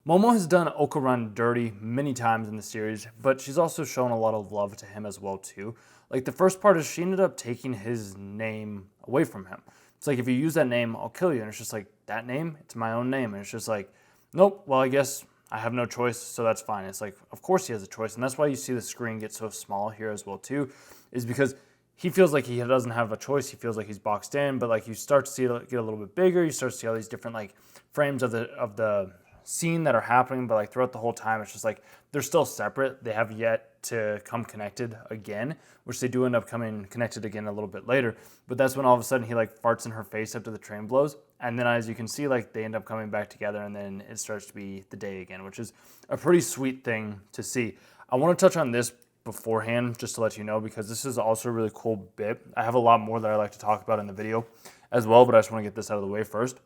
Momo has done Okarun dirty many times in the series, but she's also shown a lot of love to him as well too. Like the first part is she ended up taking his name away from him. It's like, if you use that name, I'll kill you. And it's just like, that name? It's my own name. And it's just like, nope, well, I guess I have no choice, so that's fine. It's like, of course he has a choice. And that's why you see the screen get so small here as well too, is because he feels like he doesn't have a choice. He feels like he's boxed in, but like you start to see it get a little bit bigger. You start to see all these different like frames of the scene that are happening, but like throughout the whole time, it's just like they're still separate. They have yet to come connected again, which they do end up coming connected again a little bit later. But that's when all of a sudden he like farts in her face after the train blows. And then as you can see, like they end up coming back together, and then it starts to be the day again, which is a pretty sweet thing to see. I want to touch on this beforehand just to let you know, because this is also a really cool bit. I have a lot more that I like to talk about in the video as well, but I just want to get this out of the way first,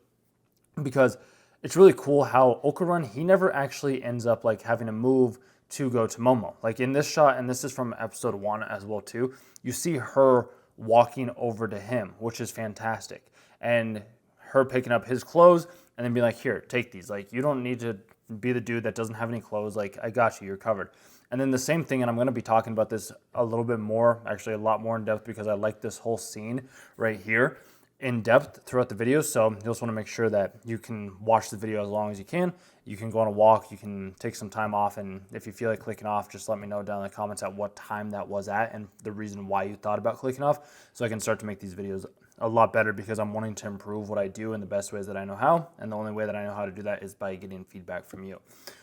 because it's really cool how Okarun, he never actually ends up like having to move to go to Momo. Like in this shot, and this is from episode 1 as well too, you see her walking over to him, which is fantastic. And her picking up his clothes and then being like, here, take these. Like, you don't need to be the dude that doesn't have any clothes. Like, I got you, you're covered. And then the same thing, and I'm going to be talking about this a little bit more, actually a lot more in depth, because I like this whole scene right here in depth throughout the video. So you just want to make sure that you can watch the video as long as you can. You can go on a walk, you can take some time off, and if you feel like clicking off, just let me know down in the comments at what time that was at and the reason why you thought about clicking off, so I can start to make these videos a lot better, because I'm wanting to improve what I do in the best ways that I know how, and the only way that I know how to do that is by getting feedback from you.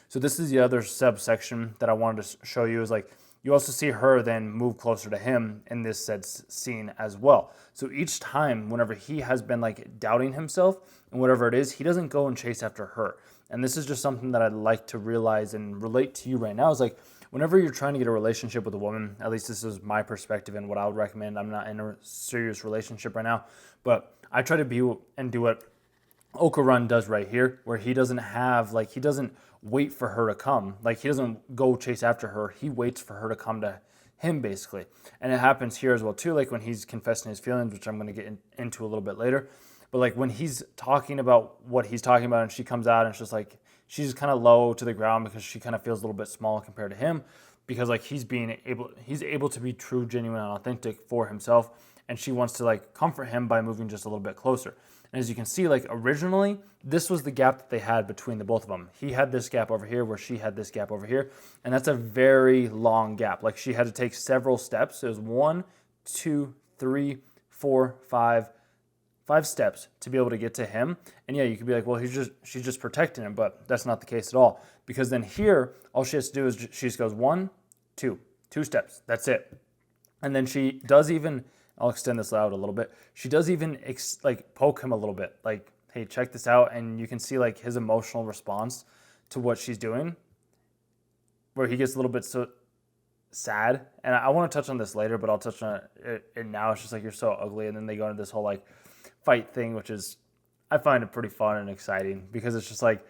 So this is the other subsection that I wanted to show you, is like, you also see her then move closer to him in this said scene as well. So each time, whenever he has been like doubting himself and whatever it is, he doesn't go and chase after her. And this is just something that I'd like to realize and relate to you right now, is like, whenever you're trying to get a relationship with a woman, at least this is my perspective and what I would recommend. I'm not in a serious relationship right now, but I try to be and do what Okarun does right here, where he doesn't have, like, he doesn't wait for her to come. Like, he doesn't go chase after her. He waits for her to come to him, basically. And it happens here as well, too, like when he's confessing his feelings, which I'm going to get into a little bit later. But, like, when he's talking about what he's talking about and she comes out and it's just, like, she's kind of low to the ground because she kind of feels a little bit small compared to him, because, like, he's able to be true, genuine, and authentic for himself. And she wants to, like, comfort him by moving just a little bit closer. And as you can see, like, originally, this was the gap that they had between the both of them. He had this gap over here where she had this gap over here. And that's a very long gap. Like, she had to take several steps. It was 1, 2, 3, 4, 5 steps to be able to get to him. And yeah, you could be like, well, she's just protecting him, but that's not the case at all. Because then here, all she has to do is she just goes 1, 2 steps. That's it. And then she does even, I'll extend this out a little bit. She does even like poke him a little bit, like, hey, check this out. And you can see like his emotional response to what she's doing, where he gets a little bit so sad. And I want to touch on this later, but I'll touch on it now. It's just like, you're so ugly. And then they go into this whole like fight thing, which is, I find it pretty fun and exciting, because it's just like,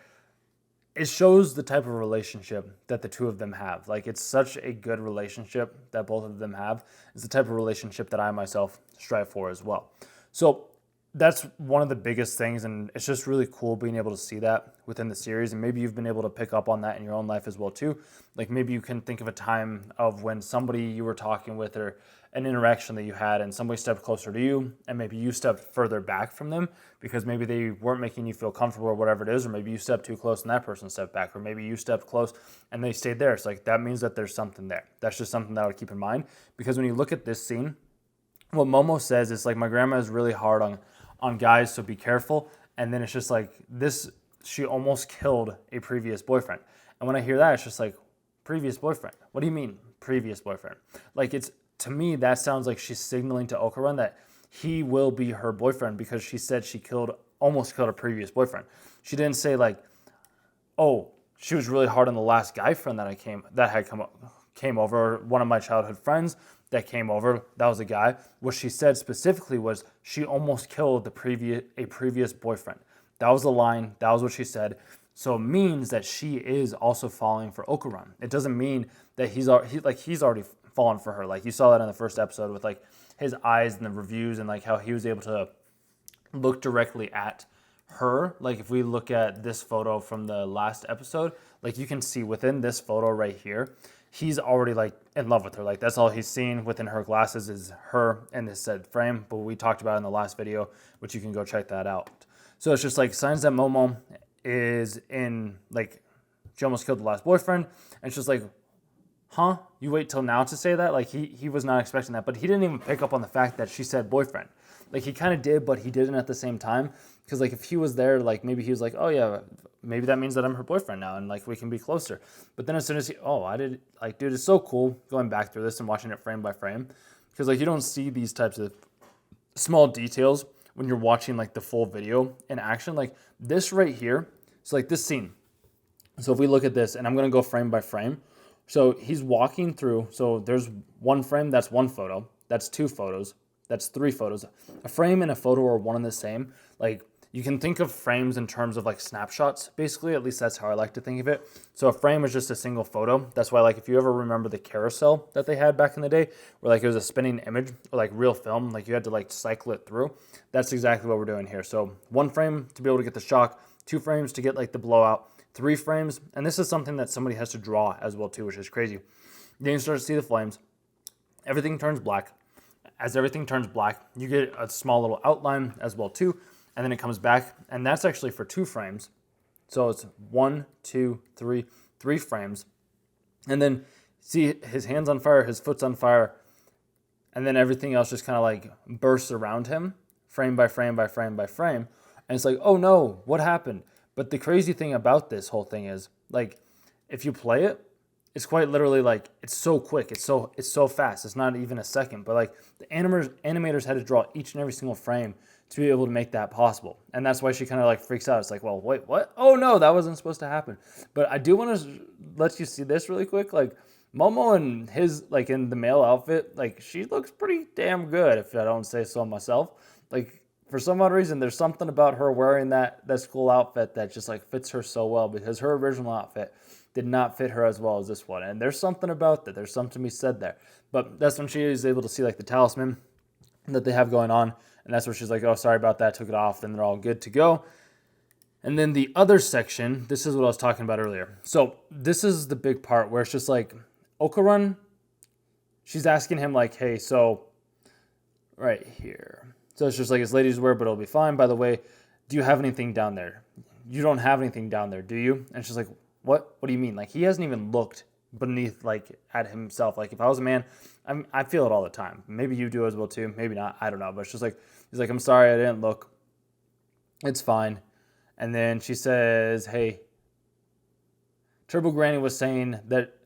it shows the type of relationship that the two of them have. Like, it's such a good relationship that both of them have. It's the type of relationship that I myself strive for as well. So that's one of the biggest things, and it's just really cool being able to see that within the series. And maybe you've been able to pick up on that in your own life as well too. Like, maybe you can think of a time of when somebody you were talking with, or an interaction that you had, and somebody stepped closer to you, and maybe you stepped further back from them because maybe they weren't making you feel comfortable or whatever it is, or maybe you stepped too close and that person stepped back, or maybe you stepped close and they stayed there. It's like, that means that there's something there. That's just something that I would keep in mind, because when you look at this scene, what Momo says is like, my grandma is really hard on guys, so be careful. And then it's just like this, she almost killed a previous boyfriend. And when I hear that, it's just like, previous boyfriend? What do you mean previous boyfriend? Like, it's, to me, that sounds like she's signaling to Okarun that he will be her boyfriend, because she said she almost killed a previous boyfriend. She didn't say like, oh, she was really hard on the last guy friend that came over, or one of my childhood friends that came over, that was a guy. What she said specifically was she almost killed a previous boyfriend. That was the line. That was what she said. So it means that she is also falling for Okarun. It doesn't mean that he's already fallen for her. Like, you saw that in the first episode with like his eyes and the reviews, and like how he was able to look directly at her, like if we look at this photo from the last episode, like you can see within this photo right here, he's already like in love with her. Like that's all he's seen within her glasses is her in this said frame. But we talked about in the last video, which you can go check that out. So it's just like signs that Momo is in, like, she almost killed the last boyfriend. And it's just like, huh? You wait till now to say that? Like he was not expecting that, but he didn't even pick up on the fact that she said boyfriend. Like he kind of did, but he didn't at the same time. Because like if he was there, like maybe he was like, oh yeah, maybe that means that I'm her boyfriend now and like we can be closer. But then as soon as I did, like, dude, it's so cool going back through this and watching it frame by frame. Because like you don't see these types of small details when you're watching like the full video in action. Like this right here, so like this scene. So if we look at this, and I'm going to go frame by frame. So he's walking through. So there's one frame, that's one photo. That's two photos. That's three photos. A frame and a photo are one and the same. Like you can think of frames in terms of like snapshots, basically. At least that's how I like to think of it. So a frame is just a single photo. That's why, like, if you ever remember the carousel that they had back in the day, where like it was a spinning image or like real film, like you had to like cycle it through. That's exactly what we're doing here. So one frame to be able to get the shock, 2 frames to get like the blowout, 3 frames. And this is something that somebody has to draw as well too, which is crazy. Then you start to see the flames. Everything turns black. As everything turns black, you get a small little outline as well too. And then it comes back, and that's actually for 2 frames. So it's 1, 2, 3, 3 frames. And then see his hand's on fire, his foot's on fire, and then everything else just kind of like bursts around him, frame by frame by frame by frame. And it's like, oh no, what happened? But the crazy thing about this whole thing is, like, if you play it, it's quite literally like, it's so quick, it's so fast. It's not even a second. But like the animators had to draw each and every single frame to be able to make that possible. And that's why she kind of like freaks out. It's like, well, wait, what? Oh no, that wasn't supposed to happen. But I do want to let you see this really quick. Like Momo and his, like in the male outfit, like she looks pretty damn good, if I don't say so myself. Like for some odd reason, there's something about her wearing that school outfit that just like fits her so well, because her original outfit did not fit her as well as this one. And there's something about that. There's something to be said there. But that's when she is able to see like the talisman that they have going on. And that's where she's like, oh, sorry about that, took it off, then they're all good to go. And then the other section, this is what I was talking about earlier. So this is the big part where it's just like, Okarun, she's asking him like, hey, so right here. So it's just like, it's ladies' wear, but it'll be fine. By the way, do you have anything down there? You don't have anything down there, do you? And she's like, what? What do you mean? Like, he hasn't even looked beneath, like, at himself. Like, if I was a man, I feel it all the time. Maybe you do as well too. Maybe not. I don't know. But it's just like, he's like, I'm sorry, I didn't look. It's fine. And then she says, hey, Turbo Granny was saying that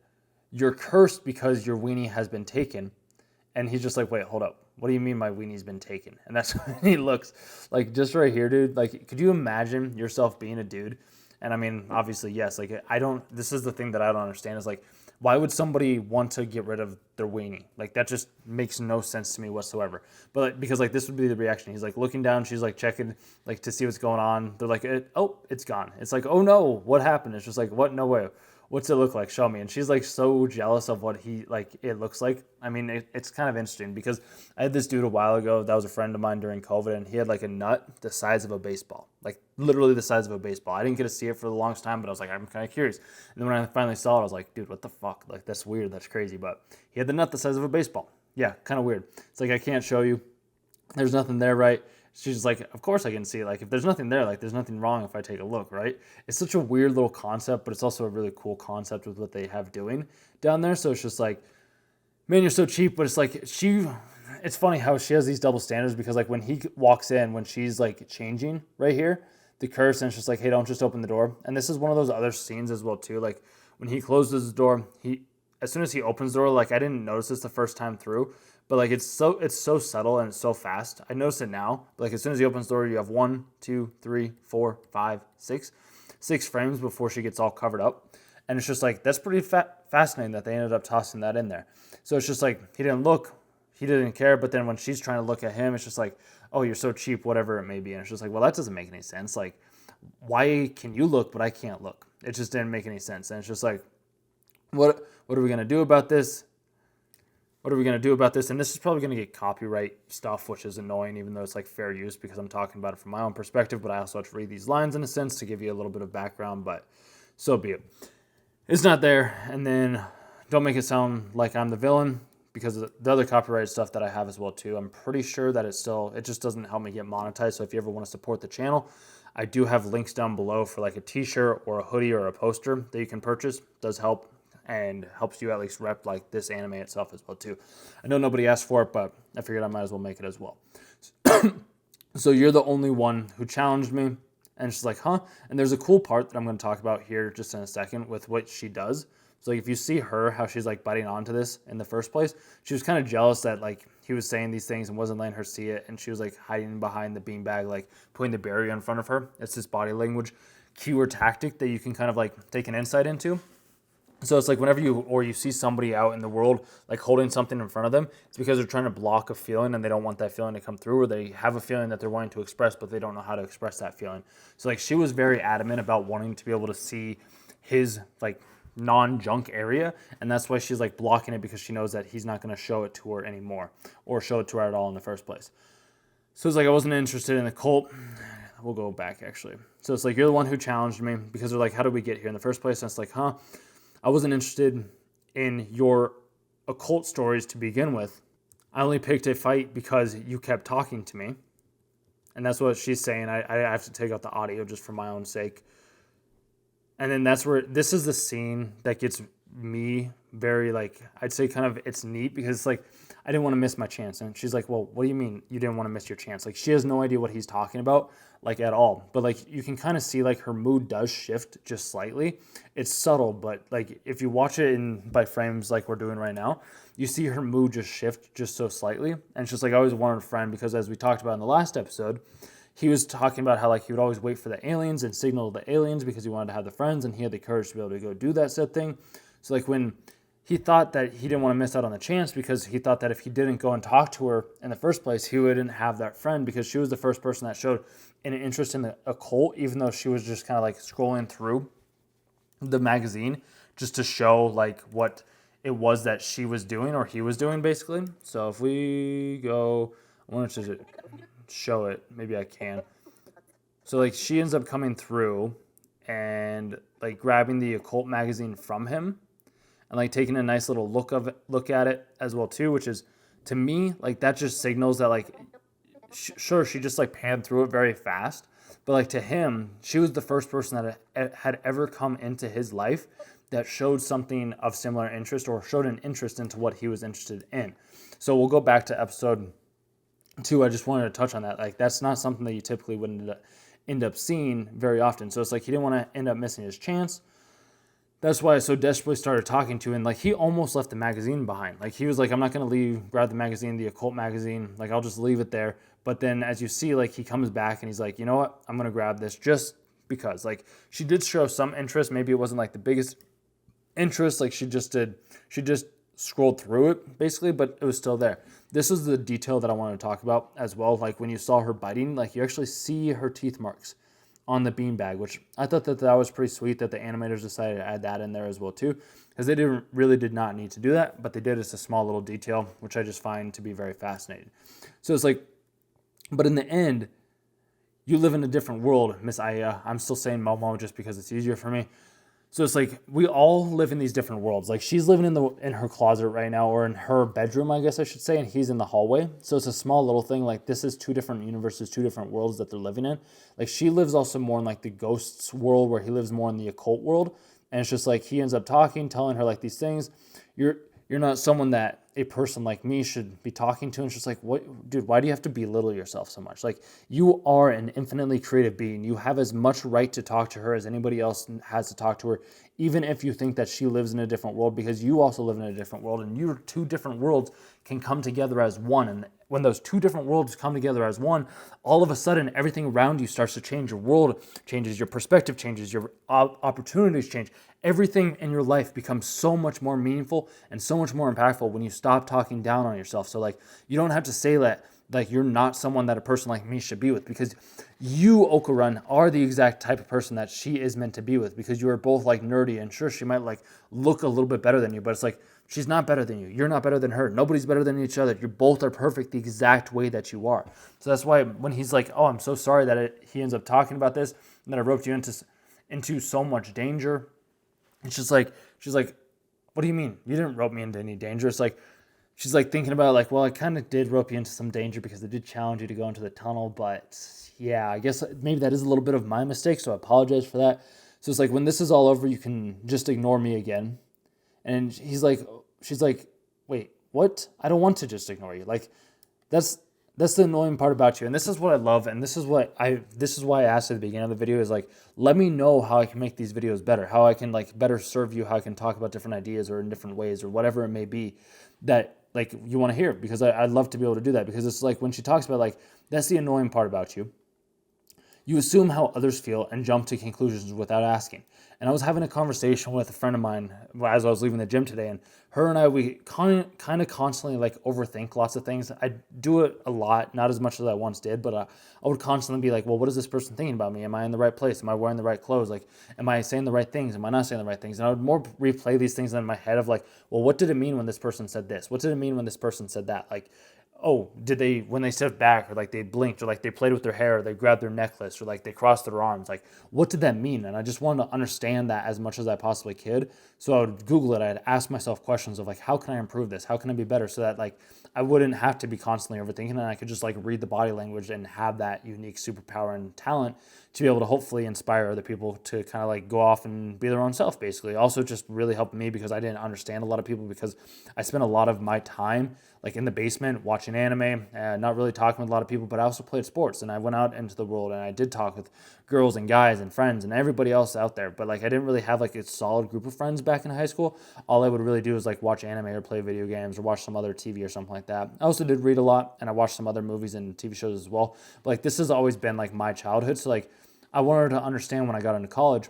you're cursed because your weenie has been taken. And he's just like, wait, hold up. What do you mean my weenie's been taken? And that's when he looks like, just right here, dude. Like, could you imagine yourself being a dude? And I mean, obviously, yes. Like, this is the thing that I don't understand is like, why would somebody want to get rid of their weenie? Like, that just makes no sense to me whatsoever. But like, because like, this would be the reaction. He's like looking down. She's like checking like to see what's going on. They're like, oh, it's gone. It's like, oh no, what happened? It's just like, what? No way. What's it look like? Show me. And she's like so jealous of what it looks like. I mean, it's kind of interesting because I had this dude a while ago that was a friend of mine during COVID, and he had like a nut the size of a baseball, like literally the size of a baseball. I didn't get to see it for the longest time, but I was like, I'm kind of curious. And then when I finally saw it, I was like, dude, what the fuck? Like, that's weird. That's crazy. But he had the nut the size of a baseball. Yeah, kind of weird. It's like, I can't show you. There's nothing there, right? She's like, of course I can see it. Like, if there's nothing there, like, there's nothing wrong if I take a look, right? It's such a weird little concept, but it's also a really cool concept with what they have doing down there. So it's just like, man, you're so cheap. But it's like, it's funny how she has these double standards because, like, when he walks in, when she's, like, changing right here, the curse, and it's just like, hey, don't just open the door. And this is one of those other scenes as well, too. Like, when he closes the door, as soon as he opens the door, like, I didn't notice this the first time through, but like it's so subtle and it's so fast. I notice it now. But like as soon as he opens the door, you have 1, 2, 3, 4, 5, 6 frames before she gets all covered up. And it's just like, that's pretty fascinating that they ended up tossing that in there. So it's just like, he didn't look, he didn't care. But then when she's trying to look at him, it's just like, oh, you're so cheap, whatever it may be. And it's just like, well, that doesn't make any sense. Like, why can you look, but I can't look? It just didn't make any sense. And it's just like, what are we going to do about this? what are we going to do about this? And this is probably going to get copyright stuff, which is annoying, even though it's like fair use because I'm talking about it from my own perspective, but I also have to read these lines in a sense to give you a little bit of background, but so be it. It's not there. And then don't make it sound like I'm the villain, because the other copyrighted stuff that I have as well too, I'm pretty sure that it just doesn't help me get monetized. So if you ever want to support the channel, I do have links down below for like a t-shirt or a hoodie or a poster that you can purchase. It does help and helps you at least rep like this anime itself as well too. I know nobody asked for it, but I figured I might as well make it as well. So you're the only one who challenged me. And she's like, huh? And there's a cool part that I'm going to talk about here just in a second with what she does. So like if you see her, how she's like biting onto this in the first place, she was kind of jealous that like he was saying these things and wasn't letting her see it. And she was like hiding behind the beanbag, like putting the barrier in front of her. It's this body language cue or tactic that you can kind of like take an insight into. So it's like whenever you see somebody out in the world like holding something in front of them, it's because they're trying to block a feeling and they don't want that feeling to come through, or they have a feeling that they're wanting to express, but they don't know how to express that feeling. So like she was very adamant about wanting to be able to see his like non-junk area, and that's why she's like blocking it, because she knows that he's not going to show it to her anymore or show it to her at all in the first place. So it's like I wasn't interested in the cult. We'll go back actually. So it's like you're the one who challenged me, because they're like, how did we get here in the first place? And it's like, huh? I wasn't interested in your occult stories to begin with. I only picked a fight because you kept talking to me. And that's what she's saying. I have to take out the audio just for my own sake. And then that's where, this is the scene that gets me very like, I'd say kind of, it's neat because it's like, I didn't want to miss my chance. And she's like, well, what do you mean you didn't want to miss your chance? Like she has no idea what he's talking about, like at all. But like you can kind of see like her mood does shift just slightly. It's subtle, but like if you watch it in by frames like we're doing right now, you see her mood just shift just so slightly. And it's just like I always wanted a friend, because as we talked about in the last episode, he was talking about how like he would always wait for the aliens and signal the aliens because he wanted to have the friends, and he had the courage to be able to go do that said thing. So like when he thought that he didn't want to miss out on the chance, because he thought that if he didn't go and talk to her in the first place, he wouldn't have that friend, because she was the first person that showed an interest in the occult, even though she was just kind of like scrolling through the magazine just to show like what it was that she was doing or he was doing basically. So if we go, I wanted to show it, maybe I can. So like she ends up coming through and like grabbing the occult magazine from him, and like taking a nice little look at it as well too, which is, to me, like that just signals that like, sure, she just like panned through it very fast, but like to him, she was the first person that had ever come into his life that showed something of similar interest, or showed an interest into what he was interested in. So we'll go back to episode 2. I just wanted to touch on that. Like that's not something that you typically wouldn't end up seeing very often. So it's like he didn't want to end up missing his chance. That's why I so desperately started talking to him. Like he almost left the magazine behind. Like he was like, I'm not going to leave, grab the magazine, the occult magazine. Like I'll just leave it there. But then as you see, like he comes back and he's like, you know what? I'm going to grab this just because. Like she did show some interest. Maybe it wasn't like the biggest interest. Like she just scrolled through it basically, but it was still there. This is the detail that I wanted to talk about as well. Like when you saw her biting, like you actually see her teeth marks on the beanbag, which I thought that was pretty sweet that the animators decided to add that in there as well too, because they did not need to do that, but they did. It's a small little detail, which I just find to be very fascinating. So it's like, but in the end, you live in a different world, Miss Aya. I'm still saying Momo just because it's easier for me. So it's like we all live in these different worlds. Like she's living in her closet right now, or in her bedroom, I guess I should say, and he's in the hallway. So it's a small little thing. Like this is 2 different universes, 2 different worlds that they're living in. Like she lives also more in like the ghosts world, where he lives more in the occult world. And it's just like he ends up telling her like these things. You're not someone that a person like me should be talking to. And it's just like, what, dude, why do you have to belittle yourself so much? Like you are an infinitely creative being. You have as much right to talk to her as anybody else has to talk to her, even if you think that she lives in a different world, because you also live in a different world, and your 2 different worlds can come together as one. And when those 2 different worlds come together as one, all of a sudden everything around you starts to change. Your world changes, your perspective changes, your opportunities change. Everything in your life becomes so much more meaningful and so much more impactful when you stop talking down on yourself. So like you don't have to say that like you're not someone that a person like me should be with, because you, Okarun, are the exact type of person that she is meant to be with, because you are both like nerdy, and sure, she might like look a little bit better than you, but it's like she's not better than you. You're not better than her. Nobody's better than each other. You both are perfect the exact way that you are. So that's why when he's like, oh, I'm so sorry that he ends up talking about this and that I roped you into so much danger. It's just like, she's like, what do you mean? You didn't rope me into any danger. It's like, she's like thinking about like, well, I kind of did rope you into some danger because I did challenge you to go into the tunnel, but yeah, I guess maybe that is a little bit of my mistake, so I apologize for that. So it's like, when this is all over, you can just ignore me again. And she's like, wait, what? I don't want to just ignore you. Like, that's the annoying part about you. And this is what I love, and this is why I asked at the beginning of the video, is like, let me know how I can make these videos better, how I can like better serve you, how I can talk about different ideas or in different ways or whatever it may be that like you want to hear, because I'd love to be able to do that. Because it's like when she talks about like, that's the annoying part about you. You assume how others feel and jump to conclusions without asking. And I was having a conversation with a friend of mine as I was leaving the gym today, and her and I, we kind of constantly like overthink lots of things. I do it a lot, not as much as I once did, but I would constantly be like, well, what is this person thinking about me? Am I in the right place? Am I wearing the right clothes? Like, am I saying the right things? Am I not saying the right things? And I would more replay these things in my head of like, well, what did it mean when this person said this? What did it mean when this person said that? Like, oh, did they, when they stepped back, or like they blinked, or like they played with their hair, or they grabbed their necklace, or like they crossed their arms, like what did that mean? And I just wanted to understand that as much as I possibly could. So I would Google it. I'd ask myself questions of like, how can I improve this? How can I be better? So that like I wouldn't have to be constantly overthinking, and I could just like read the body language and have that unique superpower and talent to be able to hopefully inspire other people to kind of like go off and be their own self, basically. Also just really helped me because I didn't understand a lot of people, because I spent a lot of my time like in the basement watching anime and not really talking with a lot of people, but I also played sports, and I went out into the world and I did talk with girls and guys and friends and everybody else out there. But like I didn't really have like a solid group of friends back in high school. All I would really do is like watch anime or play video games or watch some other TV or something like that. I also did read a lot, and I watched some other movies and TV shows as well. But like this has always been like my childhood. So like I wanted to understand when I got into college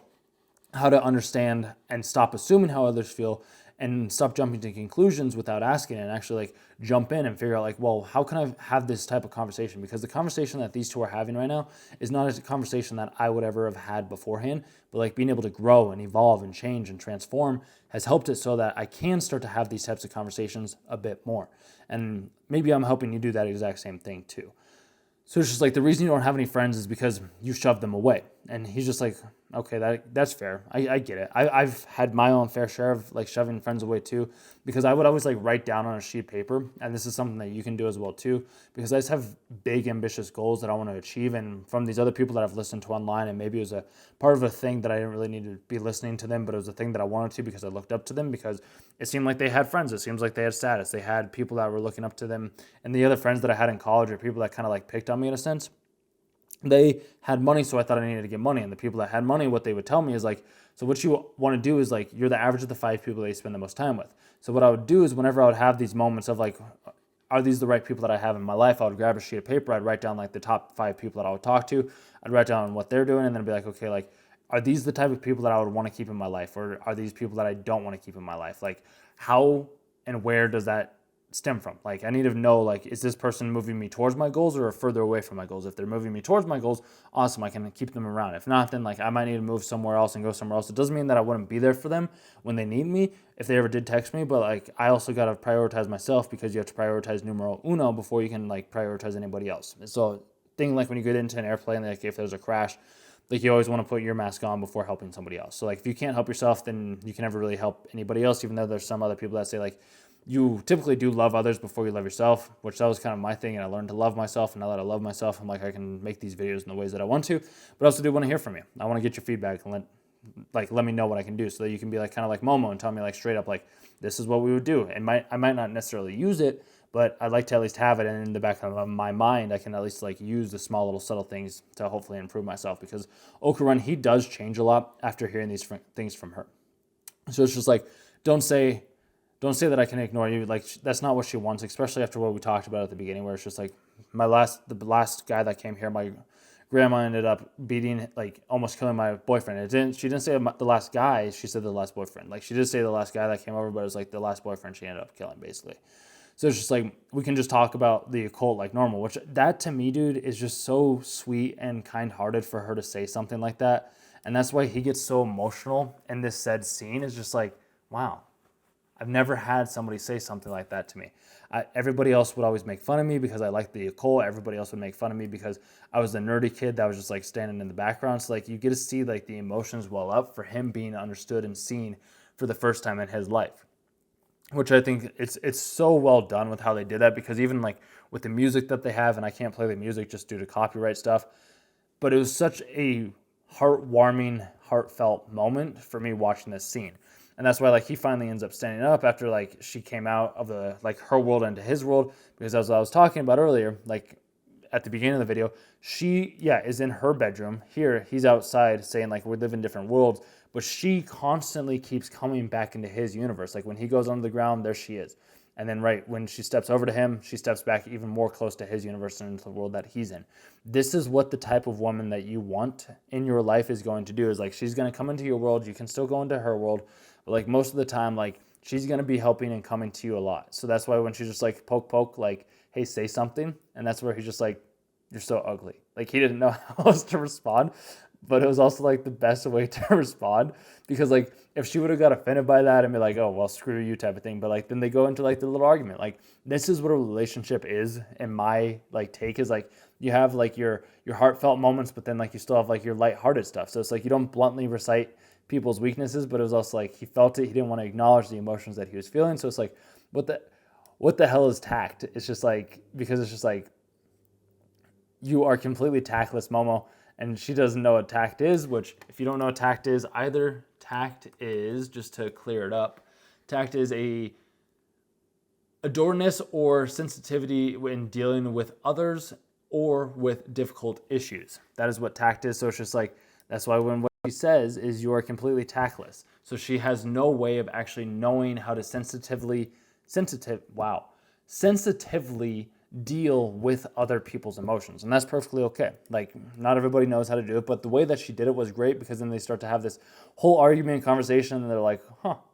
how to understand and stop assuming how others feel, and stop jumping to conclusions without asking, and actually like jump in and figure out like, well, how can I have this type of conversation? Because the conversation that these two are having right now is not a conversation that I would ever have had beforehand, but like being able to grow and evolve and change and transform has helped it so that I can start to have these types of conversations a bit more. And maybe I'm helping you do that exact same thing too. So it's just like, the reason you don't have any friends is because you shoved them away. And he's just like, okay, that's fair. I get it. I've had my own fair share of like shoving friends away too, because I would always like write down on a sheet of paper, and this is something that you can do as well too, because I just have big ambitious goals that I want to achieve. And from these other people that I've listened to online, and maybe it was a part of a thing that I didn't really need to be listening to them, but it was a thing that I wanted to because I looked up to them, because it seemed like they had friends. It seems like they had status. They had people that were looking up to them. And the other friends that I had in college are people that kind of like picked on me in a sense. They had money, so I thought I needed to get money. And the people that had money, what they would tell me is like, so what you want to do is like, you're the average of the 5 people that you spend the most time with. So what I would do is whenever I would have these moments of like, are these the right people that I have in my life? I would grab a sheet of paper. I'd write down like the top 5 people that I would talk to. I'd write down what they're doing, and then be like, okay, like, are these the type of people that I would want to keep in my life? Or are these people that I don't want to keep in my life? Like, how and where does that stem from? Like, I need to know, like, is this person moving me towards my goals or further away from my goals? If they're moving me towards my goals, awesome, I can keep them around. If not, then like I might need to move somewhere else and go somewhere else. It doesn't mean that I wouldn't be there for them when they need me, if they ever did text me, but like I also got to prioritize myself, because you have to prioritize numero uno before you can like prioritize anybody else. So thing like when you get into an airplane, like if there's a crash, like you always want to put your mask on before helping somebody else. So like if you can't help yourself, then you can never really help anybody else, even though there's some other people that say like, you typically do love others before you love yourself, which that was kind of my thing. And I learned to love myself. And now that I love myself, I'm like, I can make these videos in the ways that I want to, but I also do want to hear from you. I want to get your feedback and let me know what I can do, so that you can be like, kind of like Momo, and tell me like straight up, like, this is what we would do. And I might not necessarily use it, but I'd like to at least have it. And in the back of my mind, I can at least like use the small little subtle things to hopefully improve myself, because Okarun, he does change a lot after hearing these things from her. So it's just like, don't say that I can ignore you. Like, that's not what she wants, especially after what we talked about at the beginning, where it's just like the last guy that came here, my grandma ended up beating, like almost killing my boyfriend. She didn't say the last guy, she said the last boyfriend. Like, she did say the last guy that came over, but it was like the last boyfriend she ended up killing, basically. So it's just like, we can just talk about the occult like normal, which that to me, dude, is just so sweet and kind-hearted for her to say something like that. And that's why he gets so emotional in this said scene. Is just like, wow, I've never had somebody say something like that to me. Everybody else would always make fun of me because I liked the occult. Everybody else would make fun of me because I was the nerdy kid that was just like standing in the background. So like, you get to see like the emotions well up for him being understood and seen for the first time in his life, which I think it's so well done with how they did that, because even like with the music that they have, and I can't play the music just due to copyright stuff, but it was such a heartwarming, heartfelt moment for me watching this scene. And that's why like he finally ends up standing up after like she came out of the like her world into his world, because as I was talking about earlier, like at the beginning of the video, she is in her bedroom. Here he's outside saying like we live in different worlds, but she constantly keeps coming back into his universe. Like when he goes under the ground, there she is. And then right when she steps over to him, she steps back even more close to his universe and into the world that he's in. This is what the type of woman that you want in your life is going to do. Is like, she's going to come into your world. You can still go into her world, but like most of the time, like she's going to be helping and coming to you a lot. So that's why when she's just like poke, like, hey, say something. And that's where he's just like, you're so ugly. Like he didn't know how else to respond, but it was also like the best way to respond, because like if she would have got offended by that and be like, oh, well, screw you type of thing. But like, then they go into like the little argument. Like this is what a relationship is. In my like take is like, you have like your heartfelt moments, but then like you still have like your lighthearted stuff. So it's like, you don't bluntly recite people's weaknesses, but it was also like, he felt it. He didn't want to acknowledge the emotions that he was feeling. So it's like, what the hell is tact? It's just like, because it's just like, you are completely tactless, Momo. And she doesn't know what tact is, which if you don't know what tact is either, tact is, just to clear it up, tact is a adoredness or sensitivity when dealing with others or with difficult issues. That is what tact is. So it's just like, that's why when what she says is you are completely tactless. So she has no way of actually knowing how to sensitively deal with other people's emotions. And that's perfectly okay. Like, not everybody knows how to do it, but the way that she did it was great, because then they start to have this whole argument and conversation, and they're like,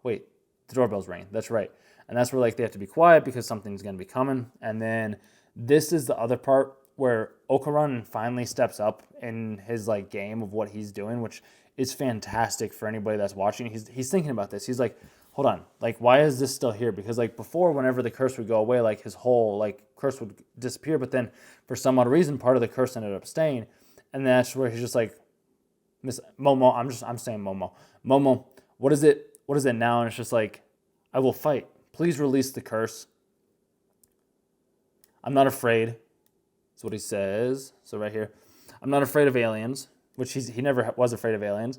wait, the doorbell's ringing. That's right. And that's where like they have to be quiet because something's going to be coming. And then this is the other part where Okarun finally steps up in his like game of what he's doing, which is fantastic for anybody that's watching. He's thinking about this. He's like, hold on, like, why is this still here? Because like before, whenever the curse would go away, like his whole like curse would disappear, but then for some odd reason, part of the curse ended up staying. And that's where he's just like, Miss Momo, I'm saying Momo, what is it now? And it's just like, I will fight. Please release the curse. I'm not afraid. That's what he says. So right here, I'm not afraid of aliens, which he never was afraid of aliens.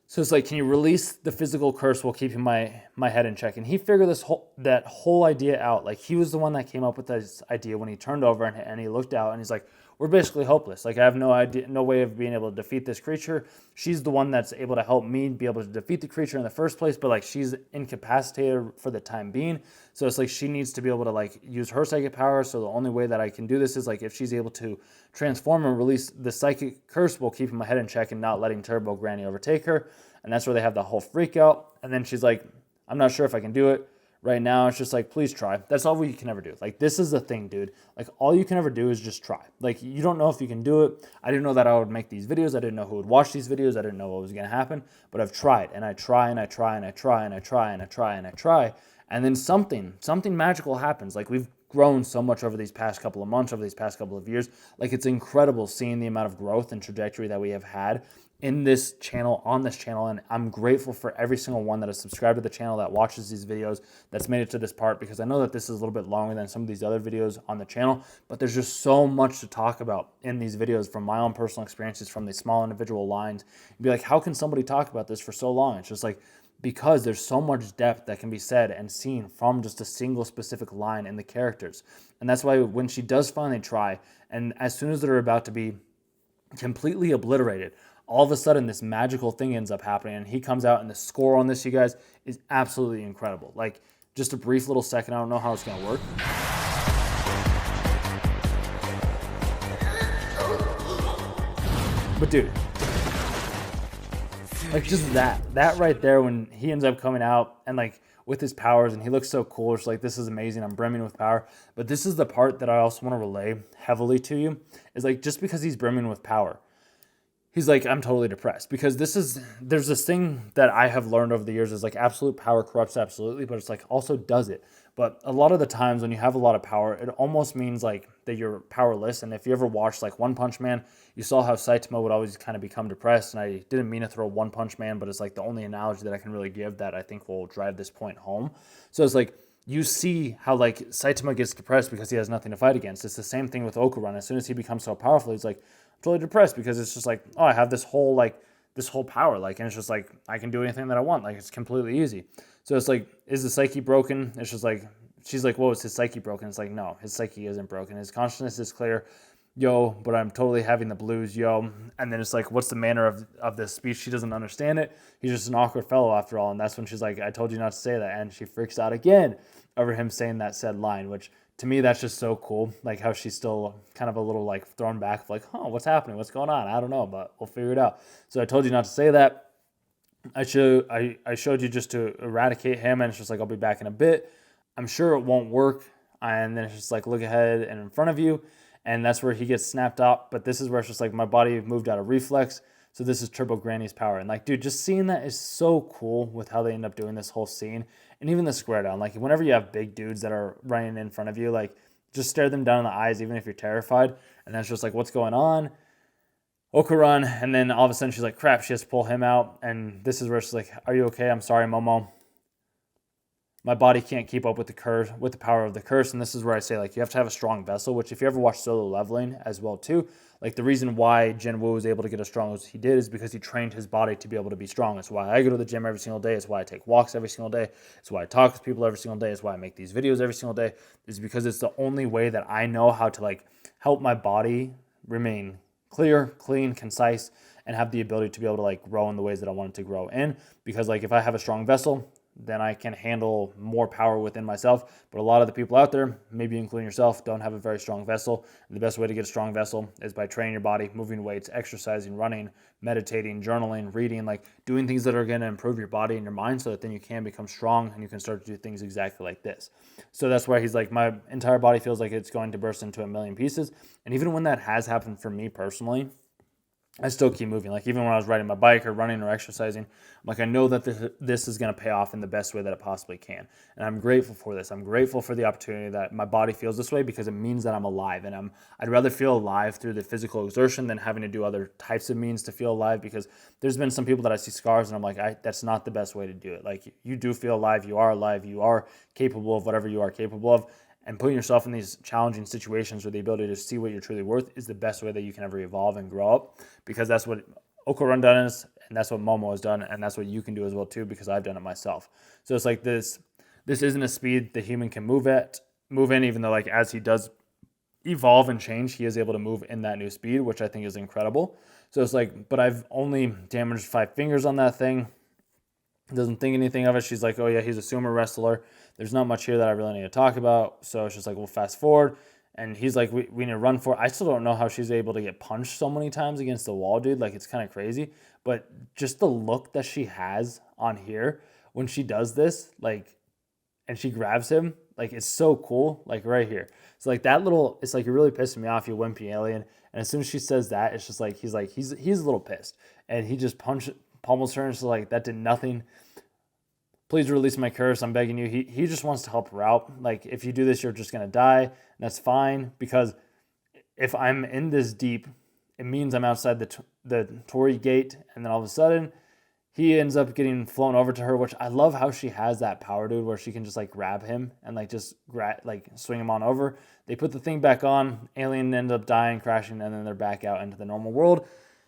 So it's like, can you release the physical curse while keeping my head in check? And he figured that whole idea out. Like, he was the one that came up with this idea when he turned over and he looked out and he's like, we're basically hopeless. Like, I have no way of being able to defeat this creature. She's the one that's able to help me be able to defeat the creature in the first place, but like she's incapacitated for the time being. So it's like she needs to be able to like use her psychic power. So the only way that I can do this is like if she's able to transform and release the psychic curse while keeping my head in check and not letting Turbo Granny overtake her. And that's where they have the whole freak out. And then she's like, I'm not sure if I can do it. Right now, it's just like, please try. That's all we can ever do. Like, this is the thing, dude. Like, all you can ever do is just try. Like, you don't know if you can do it. I didn't know that I would make these videos. I didn't know who would watch these videos. I didn't know what was going to happen. But I've tried, and I try, and I try, and I try, and I try, and I try, and I try. And then something magical happens. Like, we've grown so much over these past couple of months, over these past couple of years. Like, it's incredible seeing the amount of growth and trajectory that we have had in this channel, on this channel, and I'm grateful for every single one that is subscribed to the channel, that watches these videos, that's made it to this part, because I know that this is a little bit longer than some of these other videos on the channel, but there's just so much to talk about in these videos from my own personal experiences, from these small individual lines. You'd be like, how can somebody talk about this for so long? It's just like, because there's so much depth that can be said and seen from just a single specific line in the characters. And that's why when she does finally try, and as soon as they're about to be completely obliterated, all of a sudden this magical thing ends up happening, and he comes out, and the score on this, you guys, is absolutely incredible. Like, just a brief little second, I don't know how it's going to work. But dude, like, just that right there, when he ends up coming out, and like with his powers, and he looks so cool. It's like, this is amazing. I'm brimming with power. But this is the part that I also want to relay heavily to you, is like, just because he's brimming with power, he's like, I'm totally depressed, because there's this thing that I have learned over the years is like, absolute power corrupts absolutely, but it's like, also does it. But a lot of the times when you have a lot of power, it almost means like that you're powerless. And if you ever watched like One Punch Man, you saw how Saitama would always kind of become depressed. And I didn't mean to throw One Punch Man, but it's like the only analogy that I can really give that I think will drive this point home. So it's like, you see how like Saitama gets depressed because he has nothing to fight against. It's the same thing with Okuran. As soon as he becomes so powerful, he's like, totally depressed, because it's just like, oh, I have this whole power, like, and it's just like, I can do anything that I want, like, it's completely easy. So it's like, is the psyche broken? It's just like, she's like, whoa, is his psyche broken? It's like, no, his psyche isn't broken. His consciousness is clear, yo, but I'm totally having the blues, yo. And then it's like, what's the manner of this speech? She doesn't understand it. He's just an awkward fellow after all. And that's when she's like, I told you not to say that. And she freaks out again over him saying that said line, which to me, that's just so cool. Like how she's still kind of a little like thrown back, like, huh, what's happening? What's going on? I don't know, but we'll figure it out. So I told you not to say that. I showed you just to eradicate him, and it's just like, I'll be back in a bit. I'm sure it won't work. And then it's just like, look ahead and in front of you. And that's where he gets snapped up. But this is where it's just like, my body moved out of reflex. So this is Turbo Granny's power. And like, dude, just seeing that is so cool with how they end up doing this whole scene. And even the square down, like whenever you have big dudes that are running in front of you, like just stare them down in the eyes, even if you're terrified. And that's just like, what's going on? Okuran. And then all of a sudden she's like, crap, she has to pull him out. And this is where she's like, are you okay? I'm sorry, Momo. My body can't keep up with the curse, with the power of the curse. And this is where I say, like, you have to have a strong vessel, which if you ever watch Solo Leveling as well too, like the reason why Jin Woo was able to get as strong as he did is because he trained his body to be able to be strong. It's why I go to the gym every single day. It's why I take walks every single day. It's why I talk with people every single day. It's why I make these videos every single day. Is because it's the only way that I know how to like help my body remain clear, clean, concise, and have the ability to be able to like grow in the ways that I want it to grow in. Because like if I have a strong vessel, then I can handle more power within myself. But a lot of the people out there, maybe including yourself, don't have a very strong vessel. And the best way to get a strong vessel is by training your body, moving weights, exercising, running, meditating, journaling, reading, like doing things that are going to improve your body and your mind so that then you can become strong and you can start to do things exactly like this. So that's why he's like, my entire body feels like it's going to burst into a million pieces. And even when that has happened for me personally, I still keep moving. Like even when I was riding my bike or running or exercising, I'm like, I know that this is going to pay off in the best way that it possibly can. And I'm grateful for this. I'm grateful for the opportunity that my body feels this way, because it means that I'm alive. And I'd rather feel alive through the physical exertion than having to do other types of means to feel alive, because there's been some people that I see scars and I'm like, that's not the best way to do it. Like you do feel alive. You are capable of whatever you are capable of. And putting yourself in these challenging situations where the ability to see what you're truly worth is the best way that you can ever evolve and grow up, because that's what Okuran does, and that's what Momo has done, and that's what you can do as well too, because I've done it myself. So it's like this isn't a speed the human can move in, even though like as he does evolve and change, he is able to move in that new speed, which I think is incredible. So it's like, but I've only damaged 5 fingers on that thing. Doesn't think anything of it. She's like, oh yeah, he's a sumo wrestler. There's not much here that I really need to talk about. So it's just like, we'll fast forward. And he's like, we need to run for it. I still don't know how she's able to get punched so many times against the wall, dude. Like, it's kind of crazy. But just the look that she has on here when she does this, like, and she grabs him, like, it's so cool. Like, right here. So, like, that little, it's like, you're really pissing me off, you wimpy alien. And as soon as she says that, it's just like, he's a little pissed. And he just pummels her, and she's like, that did nothing. Please release my curse. I'm begging you. He just wants to help her out. Like, if you do this, you're just going to die. And that's fine, because if I'm in this deep, it means I'm outside the Torii gate. And then all of a sudden, he ends up getting flown over to her, which I love how she has that power, dude, where she can just like grab him and like just swing him on over. They put the thing back on. Alien ends up dying, crashing, and then they're back out into the normal world,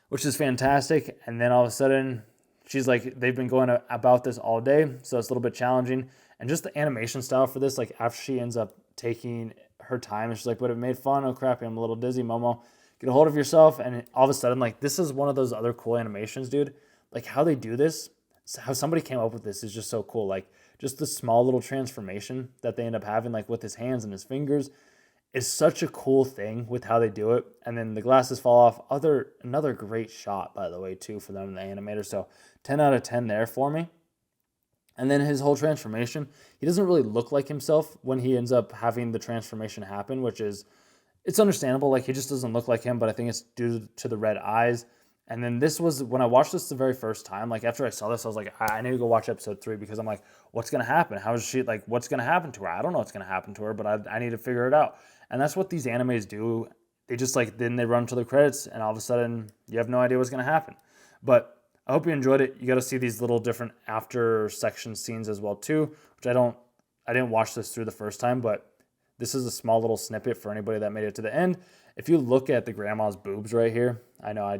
which is fantastic. And then all of a sudden, she's like, they've been going about this all day, so it's a little bit challenging. And just the animation style for this, like after she ends up taking her time, and she's like, but it made fun. Oh, crappy, I'm a little dizzy, Momo. Get a hold of yourself. And all of a sudden, like, this is one of those other cool animations, dude. Like, how they do this, how somebody came up with this is just so cool. Like, just the small little transformation that they end up having, like, with his hands and his fingers, is such a cool thing with how they do it. And then the glasses fall off. Another great shot, by the way, too, for them, the animator. So 10 out of 10 there for me. And then his whole transformation, he doesn't really look like himself when he ends up having the transformation happen, which is, it's understandable. Like, he just doesn't look like him, but I think it's due to the red eyes. And then this was, when I watched this the very first time, like after I saw this, I was like, I need to go watch episode 3 because I'm like, what's going to happen? How is she, like, what's going to happen to her? I don't know what's going to happen to her, but I need to figure it out. And that's what these animes do. They just like, then they run to the credits and all of a sudden you have no idea what's going to happen. But I hope you enjoyed it. You got to see these little different after section scenes as well too, which I didn't watch this through the first time, but this is a small little snippet for anybody that made it to the end. If you look at the grandma's boobs right here, I know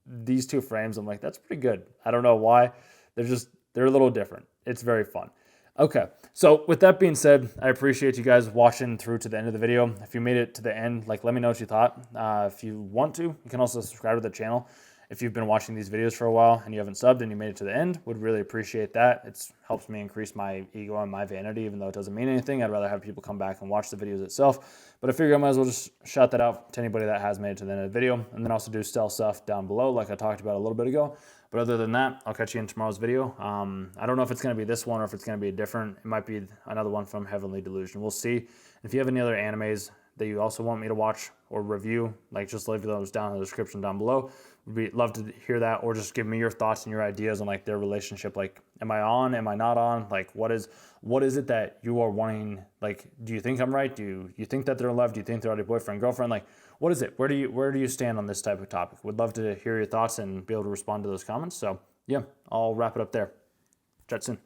these 2 frames, I'm like, that's pretty good. I don't know why. They're a little different. It's very fun. Okay, so with that being said, I appreciate you guys watching through to the end of the video. If you made it to the end, like, let me know what you thought. If you want to, you can also subscribe to the channel. If you've been watching these videos for a while and you haven't subbed and you made it to the end, would really appreciate that. It helps me increase my ego and my vanity, even though it doesn't mean anything. I'd rather have people come back and watch the videos itself. But I figure I might as well just shout that out to anybody that has made it to the end of the video. And then also do stealth stuff down below, like I talked about a little bit ago. But other than that, I'll catch you in tomorrow's video. I don't know if it's going to be this one or if it's going to be a different. It might be another one from Heavenly Delusion. We'll see. If you have any other animes that you also want me to watch or review, like, just leave those down in the description down below. We'd love to hear that, or just give me your thoughts and your ideas on, like, their relationship. Like, am I on? Am I not on? Like, what is it that you are wanting? Like, do you think I'm right? Do you think that they're in love? Do you think they're already boyfriend, girlfriend? Like, what is it? Where do you stand on this type of topic? Would love to hear your thoughts and be able to respond to those comments. So yeah, I'll wrap it up there. Chat soon.